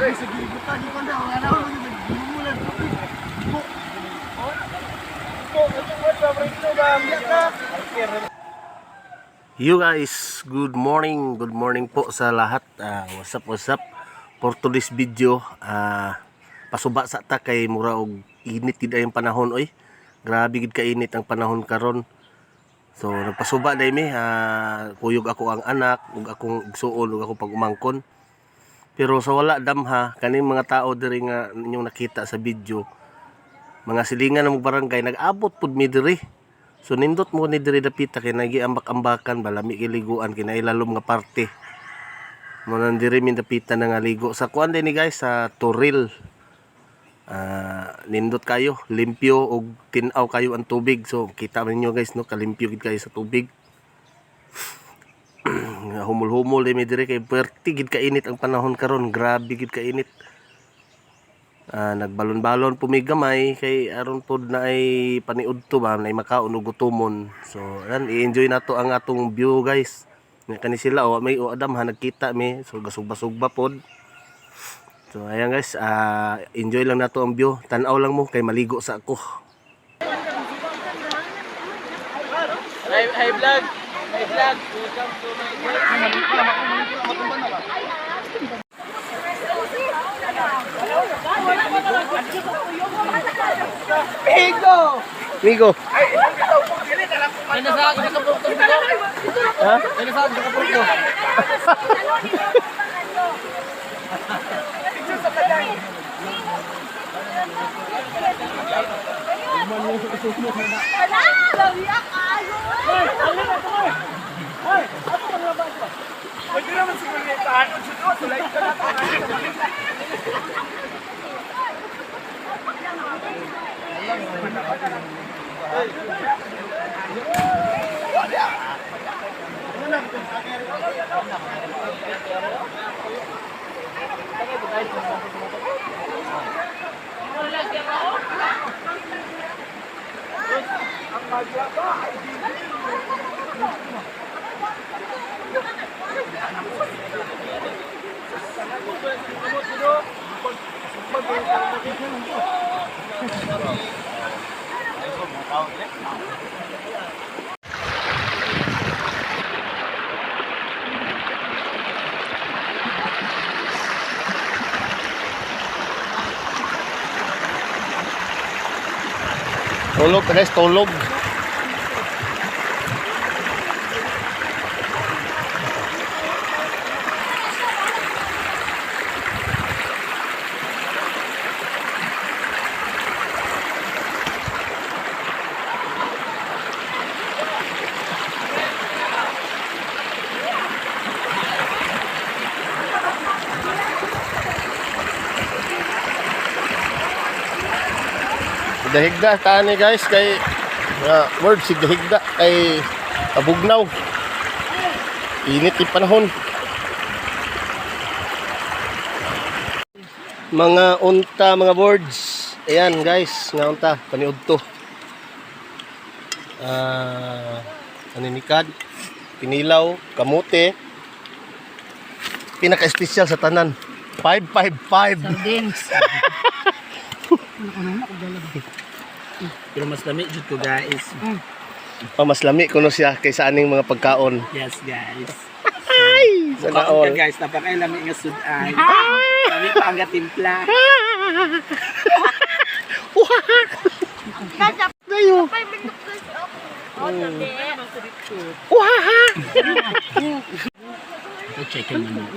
You guys, good morning po sa lahat. What's up for today's video. Pasuba sa ta kay mura og init gid ang panahon oy. Grabe gid ka init ang panahon karon. So nagpasuba dai mi, kuyog ako ang anak ug akong igsuon ug ako pag umangkon. Pero sa wala damha kaning mga tao diri nga ninyong nakita sa video, mga silingan ng barangay nag-abot pud mi diri. So nindot mo ni diri dapita kay nagiambak-ambakan balami kiliguan kinailalom nga parte. Mo nan diri min dapita na nga ligo sa kuan din ni guys sa Toril. Nindot kayo, limpyo og tin-aw kayo ang tubig. So kita ninyo guys no, kalimpyo gid kayo sa tubig. Humul-humul mi diri kay perti gid ka init ang panahon karon, grabe gid ka init. Nagbalon-balon pumigamay kay aron pod na ay paniudto ba na makaon ug gutomon. So yan, i-enjoy nato ang atong view guys. Kani sila may adam ha nagkita mi, so gasugba-sugba pod. So ayan guys, enjoy lang nato ang view. Tan-aw lang mo kay maligo sa ako. Hi vlog. Welcome to my Migo. Ay nasa nakapurto dito. Ha? Ay nasa nakapurto. Tulog guys, tulog. Dahigda tani guys kay word sig dahigda kay abugnaw. Init yung panahon. Mga unta, mga birds. Ayan guys, nga unta paniudto. Aninikad, pinilaw, kamote. Pinaka-espesyal sa tanan. 555. Sardines. Pero mas lami jud ko guys. Mas lami kuno siya kaysa aning mga pagkaon. Yes guys. Ay, sana all. Guys, napakailami nga sudan. Lami pa ang timpla. Dayo. Chicken man.